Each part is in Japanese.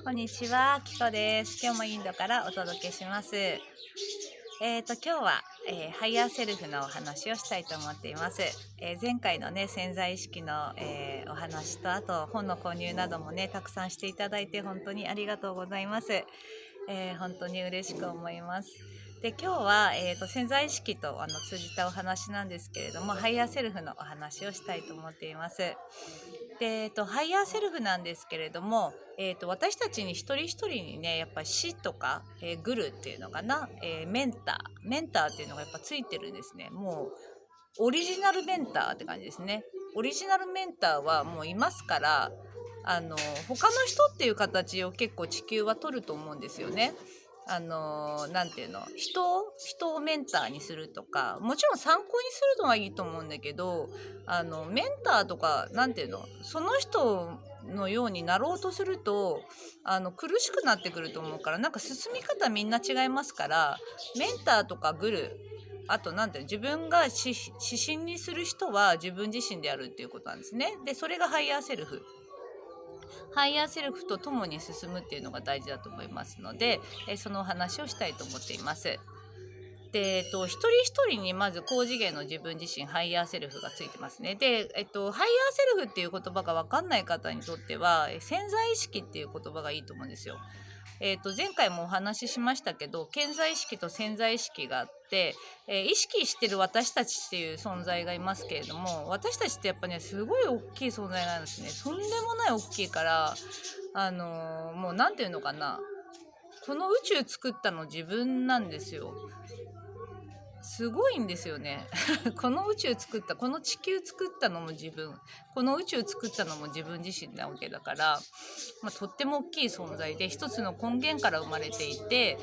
こんにちは、キコです。今日もインドからお届けします。今日は、ハイヤーセルフのお話をしたいと思っています。前回のね、潜在意識の、お話と、あと本の購入などもね、たくさんしていただいて本当にありがとうございます。本当に嬉しく思います。で、今日は、潜在意識と通じたお話なんですけれども、ハイヤーセルフのお話をしたいと思っています。で、ハイヤーセルフなんですけれども、私たちに一人一人にね、やっぱ死とか、グルっていうのかな、メンターっていうのがやっぱついてるんですね。もうオリジナルメンターって感じですね。オリジナルメンターはもういますから、他の人っていう形を結構地球は取ると思うんですよね。なんていうの、人をメンターにするとか、もちろん参考にするのはいいと思うんだけど、メンターとか、なんていうの、その人のようになろうとすると、苦しくなってくると思うから、なんか進み方みんな違いますから、メンターとかグル、あとなんていうの、自分が指針にする人は自分自身であるっていうことなんですね。で、それがハイヤーセルフ。ハイヤーセルフと共に進むっていうのが大事だと思いますので、そのお話をしたいと思っています。で、一人一人にまず高次元の自分自身、ハイヤーセルフがついてますね。で、ハイヤーセルフっていう言葉が分かんない方にとっては、潜在意識っていう言葉がいいと思うんですよ。前回もお話ししましたけど、顕在意識と潜在意識があって、意識してる私たちっていう存在がいますけれども、私たちってやっぱね、すごい大きい存在なんですね。とんでもない大きいから、もうなんていうのかな、この宇宙作ったの自分なんですよ。すごいんですよね。この宇宙作った、この地球作ったのも自分、この宇宙作ったのも自分自身なわけだから、とっても大きい存在で、一つの根源から生まれていて、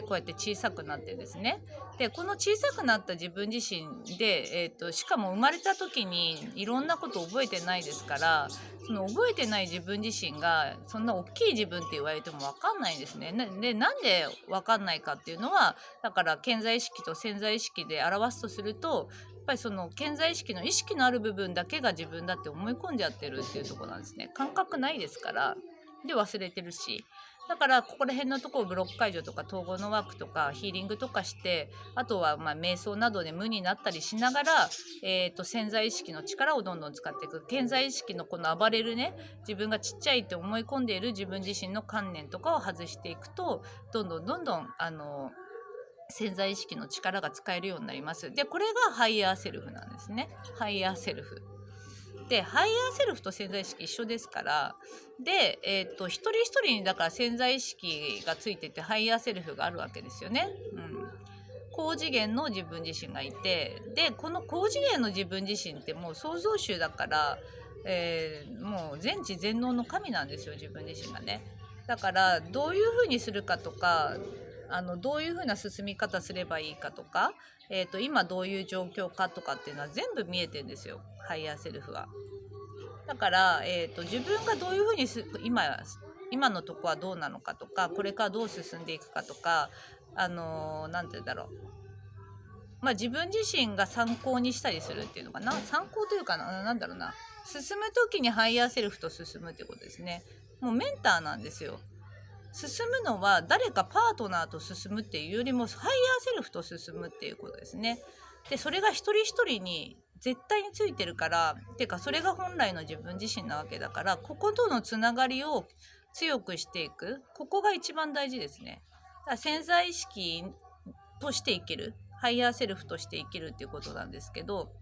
こうやって小さくなってるんですね。で、この小さくなった自分自身で、しかも生まれた時にいろんなこと覚えてないですから、その覚えてない自分自身がそんな大きい自分って言われても分かんないんですね。で、なんで分かんないかっていうのは、だから顕在意識と潜在意識で表すとすると、やっぱりその顕在意識の意識のある部分だけが自分だって思い込んじゃってるっていうところなんですね。感覚ないですから。で、忘れてるし。だからここら辺のところをブロック解除とか統合のワークとかヒーリングとかして、あとは瞑想などで無になったりしながら、潜在意識の力をどんどん使っていく。潜在意識のこの暴れるね、自分がちっちゃいって思い込んでいる自分自身の観念とかを外していくと、どんどんどんどん潜在意識の力が使えるようになります。で、これがハイヤーセルフなんですね。ハイヤーセルフ。で、ハイヤーセルフと潜在意識一緒ですから、で、一人一人にだから潜在意識がついてて、ハイヤーセルフがあるわけですよね。うん。高次元の自分自身がいて、で、この高次元の自分自身ってもう創造主だから、もう全知全能の神なんですよ、自分自身がね。だからどういうふうにするかとか、どういうふうな進み方すればいいかとか、今どういう状況かとかっていうのは全部見えてるんですよ、ハイヤーセルフは。だから、自分がどういうふうに今のとこはどうなのかとか、これからどう進んでいくかとか、なんて言うんだろう。自分自身が参考にしたりするっていうのかな。参考というかなんだろうな。進む時にハイヤーセルフと進むってことですね。もうメンターなんですよ。進むのは誰かパートナーと進むっていうよりもハイヤーセルフと進むっていうことですね。で、それが一人一人に絶対についてるから、てかそれが本来の自分自身なわけだから、こことのつながりを強くしていく。ここが一番大事ですね。だから潜在意識として生きる。ハイヤーセルフとして生きるっていうことなんですけど、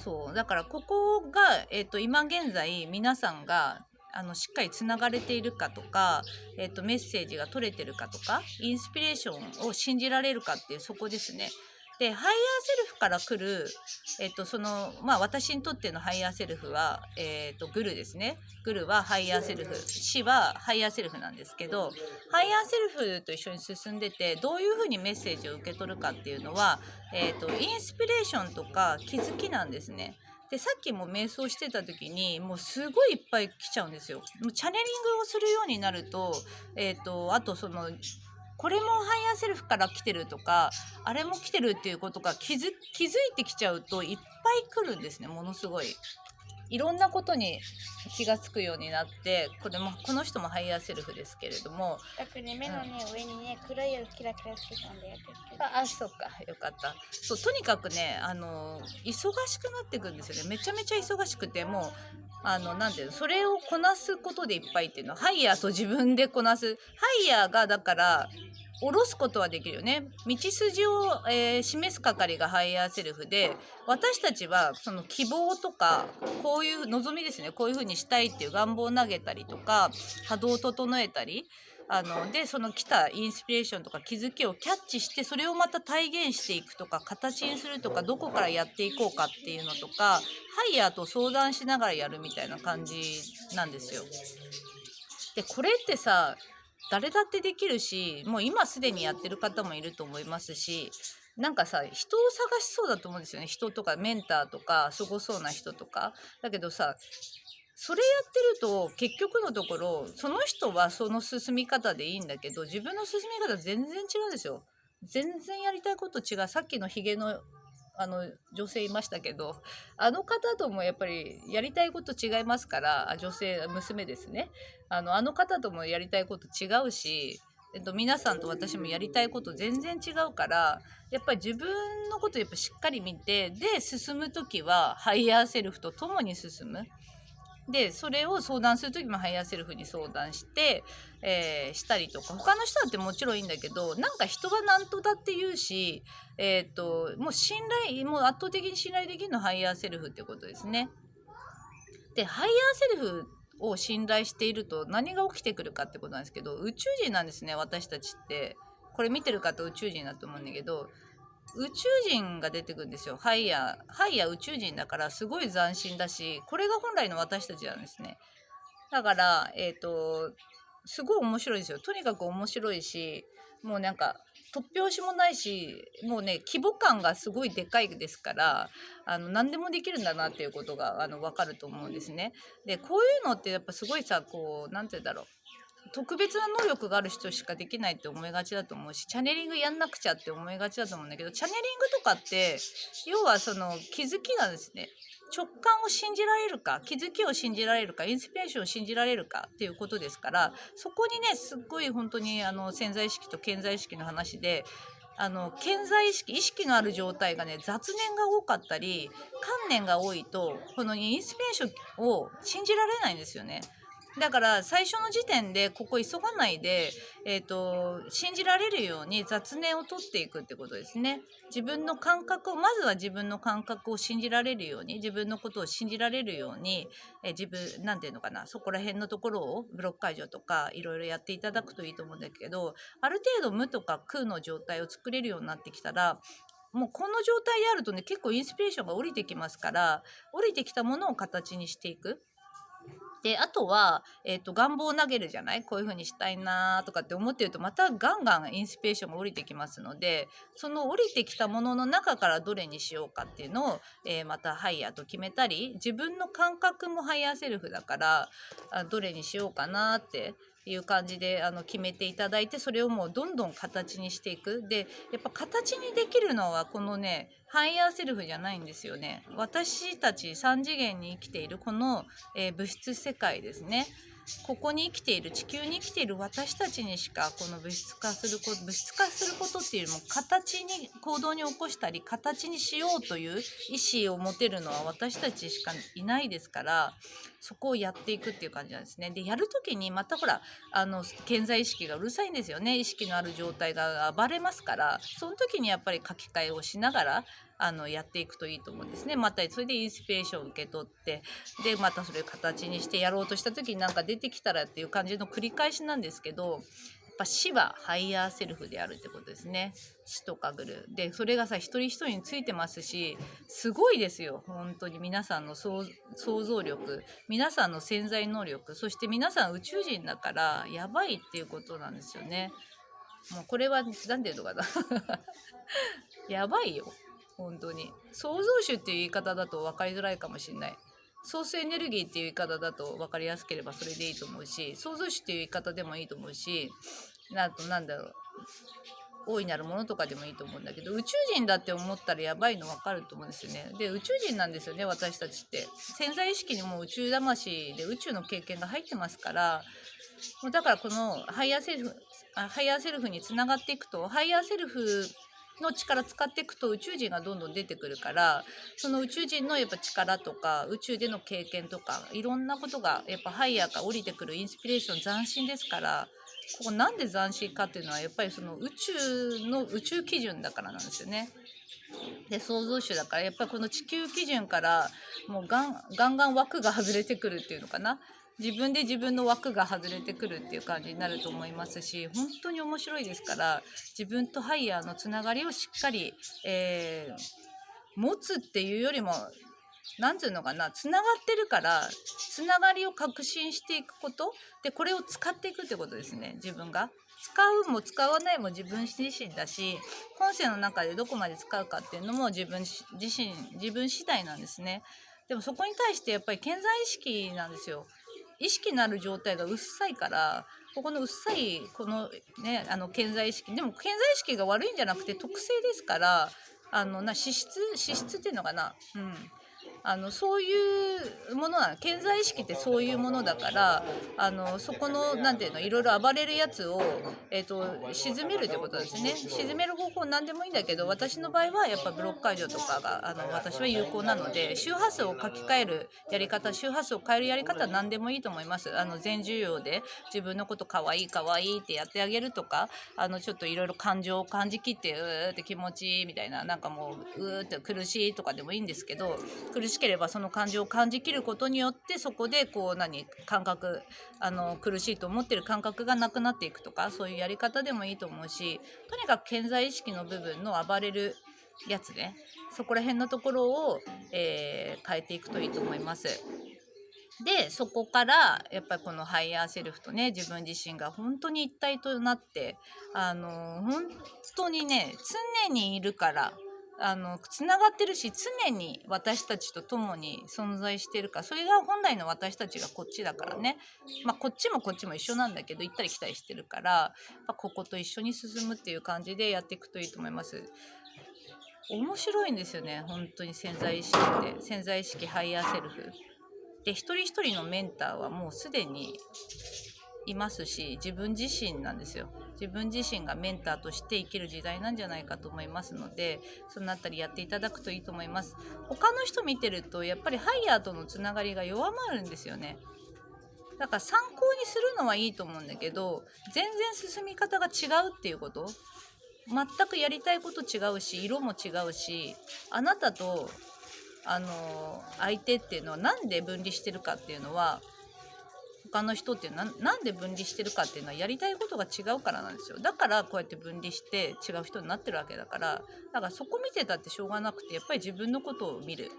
そうだからここが、今現在皆さんがしっかりつながれているかとか、メッセージが取れてるかとか、インスピレーションを信じられるかっていう、そこですね。で、ハイヤーセルフから来る、私にとってのハイヤーセルフは、グルですね。グルはハイヤーセルフ、死はハイヤーセルフなんですけど、ハイヤーセルフと一緒に進んでて、どういうふうにメッセージを受け取るかっていうのは、インスピレーションとか気づきなんですね。で、さっきも瞑想してた時にもうすごいいっぱい来ちゃうんですよ。もうチャネリングをするようになると、あとこれもハイヤーセルフから来てるとか、あれも来てるっていうことが気づいてきちゃうといっぱい来るんですね、ものすごい。いろんなことに気がつくようになって、この人もハイヤーセルフですけれども、逆に目のね、上にね、黒い色キラキラつけたんだよ、結局。そうか、よかった。そう、とにかくね、忙しくなっていくんですよね。めちゃめちゃ忙しくて、もう、なんていうの、それをこなすことでいっぱいっていうのは、ハイヤーと自分でこなす。ハイヤーが、だから、下ろすことはできるよね。道筋を、示す係がハイヤーセルフで、私たちはその希望とか、こういう望みですね、こういうふうにしたいっていう願望を投げたりとか、波動を整えたり、でその来たインスピレーションとか気づきをキャッチして、それをまた体現していくとか、形にするとか、どこからやっていこうかっていうのとか、ハイヤーと相談しながらやるみたいな感じなんですよ。でこれってさ、誰だってできるし、もう今すでにやってる方もいると思いますし、なんかさ、人を探しそうだと思うんですよね。人とかメンターとかすごそうな人とか。だけどさ、それやってると結局のところ、その人はその進み方でいいんだけど、自分の進み方全然違うんですよ。全然やりたいこと違う。さっきのヒゲの女性いましたけど、あの方ともやっぱりやりたいこと違いますから、女性、娘ですね。あの方ともやりたいこと違うし、皆さんと私もやりたいこと全然違うから、やっぱり自分のことやっぱしっかり見て、で進む時はハイヤーセルフと共に進む。でそれを相談する時もハイヤーセルフに相談して、したりとか、他の人だってもちろんいいんだけど、なんか人は何とだって言うし、もうもう圧倒的に信頼できるのハイヤーセルフってことですね。でハイヤーセルフを信頼していると何が起きてくるかってことなんですけど、宇宙人なんですね、私たちって。これ見てる方宇宙人だと思うんだけど、宇宙人が出てくるんですよ。ハイヤー宇宙人だから、すごい斬新だし、これが本来の私たちなんですね。だから、すごい面白いですよ。とにかく面白いし、もうなんか、突拍子もないし、もうね、規模感がすごいでかいですから、何でもできるんだなっていうことが、わかると思うんですね。で、こういうのってやっぱすごいさ、こう、なんて言うんだろう。特別な能力がある人しかできないって思いがちだと思うし、チャネリングやんなくちゃって思いがちだと思うんだけど、チャネリングとかって要はその気づきなんですね。直感を信じられるか、気づきを信じられるか、インスピレーションを信じられるかっていうことですから、そこにね、すっごい本当に潜在意識と顕在意識の話で、顕在意識、意識のある状態がね、雑念が多かったり観念が多いと、このインスピレーションを信じられないんですよね。だから最初の時点でここ急がないで、信じられるように雑念を取っていくってことですね。自分の感覚を、まずは自分の感覚を信じられるように、自分のことを信じられるように、自分、なんていうのかな、そこら辺のところをブロック解除とかいろいろやっていただくといいと思うんだけど、ある程度無とか空の状態を作れるようになってきたら、もうこの状態であるとね、結構インスピレーションが降りてきますから、降りてきたものを形にしていく。であとは、願望を投げるじゃない、こういう風にしたいなとかって思ってると、またガンガンインスピレーションが降りてきますので、その降りてきたものの中からどれにしようかっていうのを、またハイヤーと決めたり、自分の感覚もハイヤーセルフだから、どれにしようかなっていう感じで決めていただいて、それをもうどんどん形にしていく。でやっぱ形にできるのはこのね、ハイヤーセルフじゃないんですよね。私たち3次元に生きているこの、物質世界ですね。ここに生きている、地球に生きている私たちにしか、この物質化することっていうよりも、形に行動に起こしたり形にしようという意思を持てるのは私たちしかいないですから、そこをやっていくっていう感じなんですね。でやる時にまたほら、顕在意識がうるさいんですよね。意識のある状態が暴れますから、その時にやっぱり書き換えをしながらやっていくといいと思うんですね。またそれでインスピレーションを受け取って、でまたそれを形にしてやろうとした時になんか出てきたらっていう感じの繰り返しなんですけど、やっぱ死はハイヤーセルフであるってことですね。死とかぐるで、それがさ、一人一人についてますし、すごいですよ本当に。皆さんの想像力、皆さんの潜在能力、そして皆さん宇宙人だからやばいっていうことなんですよね。もうこれは何ていうのかなやばいよ本当に。創造主っていう言い方だと分かりづらいかもしれない。ソースエネルギーっていう言い方だと分かりやすければそれでいいと思うし、創造主っていう言い方でもいいと思うし、あとなんだろう、大いなるものとかでもいいと思うんだけど、宇宙人だって思ったらやばいの分かると思うんですよね。で宇宙人なんですよね、私たちって。潜在意識にも宇宙魂で宇宙の経験が入ってますから、もうだからこのハイヤーセルフにつながっていくと、ハイヤーセルフの力使っていくと宇宙人がどんどん出てくるから、その宇宙人のやっぱ力とか宇宙での経験とかいろんなことがやっぱハイヤーから降りてくるインスピレーション斬新ですから。ここなんで斬新かっていうのはやっぱりその宇宙基準だからなんですよね。で創造主だからやっぱりこの地球基準からもうガンガン枠が外れてくるっていうのかな。自分で自分の枠が外れてくるっていう感じになると思いますし、本当に面白いですから、自分とハイヤーのつながりをしっかり、持つっていうよりもなんていうのかな、つながってるからつながりを確信していくことで、これを使っていくってことですね。自分が使うも使わないも自分自身だし、今世の中でどこまで使うかっていうのも自分次第なんですね。でもそこに対してやっぱり顕在意識なんですよ。意識のある状態がうっさいから、ここのうっさいこのね、顕在意識でも顕在意識が悪いんじゃなくて特性ですから、資質っていうのかな、そういうものなの。潜在意識ってそういうものだから、そこのなんていうの、いろいろ暴れるやつを、沈めるってことですね。沈める方法なんでもいいんだけど、私の場合はやっぱブロック解除とかが私は有効なので、周波数を書き換えるやり方、周波数を変えるやり方は何でもいいと思います。全重要で自分のことかわいいかわいいってやってあげるとか、ちょっといろいろ感情を感じきって、うーって気持ちいいみたいな、なんかもううーって苦しいとかでもいいんですけど、苦しければその感情を感じきることによって、そこでこう感覚、苦しいと思ってる感覚がなくなっていくとか、そういうやり方でもいいと思うし、とにかく顕在意識の部分の暴れるやつね、そこら辺のところを、変えていくといいと思います。でそこからやっぱりこのハイヤーセルフとね、自分自身が本当に一体となって、本当にね、常にいるから、つながってるし、常に私たちと共に存在してるから、それが本来の私たちがこっちだからね。まあこっちも一緒なんだけど、行ったり来たりしてるから、ここと一緒に進むっていう感じでやっていくといいと思います。面白いんですよね、本当に潜在意識って。潜在意識ハイヤーセルフで、一人一人のメンターはもうすでにいますし、自分自身なんですよ。自分自身がメンターとして生きる時代なんじゃないかと思いますので、そのあたりやっていただくといいと思います。他の人見てるとやっぱりハイヤーとのつながりが弱まるんですよね。だから参考にするのはいいと思うんだけど、全然進み方が違うっていうこと、全くやりたいこと違うし、色も違うし、あなたと相手っていうのはなんで分離してるかっていうのは、他の人ってなんで分離してるかっていうのはやりたいことが違うからなんですよ。だからこうやって分離して違う人になってるわけだから、だからそこ見てたってしょうがなくて、やっぱり自分のことを見る。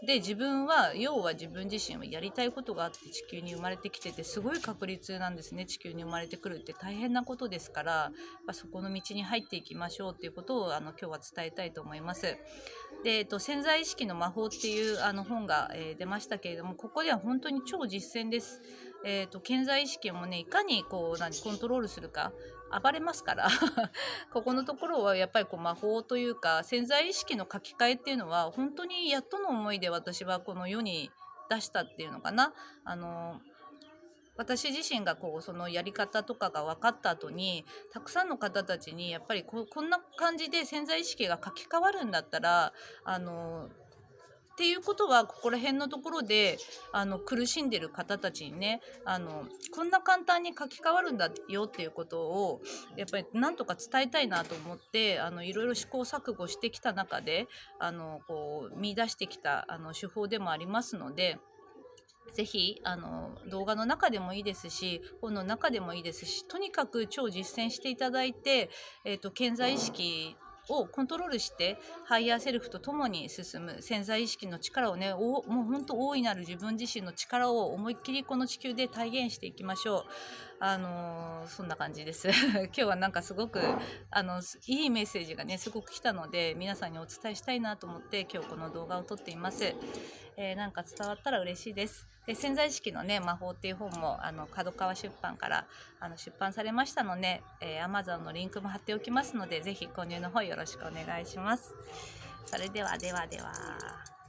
で自分は要は自分自身はやりたいことがあって地球に生まれてきてて、すごい確率なんですね。地球に生まれてくるって大変なことですから、そこの道に入っていきましょうっていうことを今日は伝えたいと思います。で、潜在意識の魔法っていう本が、出ましたけれども、ここでは本当に超実践です。潜在意識もね、いかにコントロールするか、暴れますからここのところはやっぱり魔法というか、潜在意識の書き換えっていうのは本当にやっとの思いで私はこの世に出したっていうのかな。私自身がそのやり方とかが分かった後に、たくさんの方たちにやっぱりこんな感じで潜在意識が書き換わるんだったら、っていうことは、ここら辺のところで苦しんでる方たちにね、こんな簡単に書き換わるんだよっていうことをやっぱりなんとか伝えたいなと思って、いろいろ試行錯誤してきた中で見出してきた手法でもありますので、ぜひ動画の中でもいいですし、本の中でもいいですし、とにかく超実践していただいて、潜在意識をコントロールしてハイヤーセルフと共に進む潜在意識の力をね、もう本当大いなる自分自身の力を思いっきりこの地球で体現していきましょう。そんな感じです。今日はなんかすごくいいメッセージがねすごく来たので、皆さんにお伝えしたいなと思って今日この動画を撮っています。なんか伝わったら嬉しいです。で、潜在意識のね魔法っていう本も角川出版から出版されましたので、Amazon のリンクも貼っておきますので、ぜひ購入の方よろしくお願いします。それではではでは。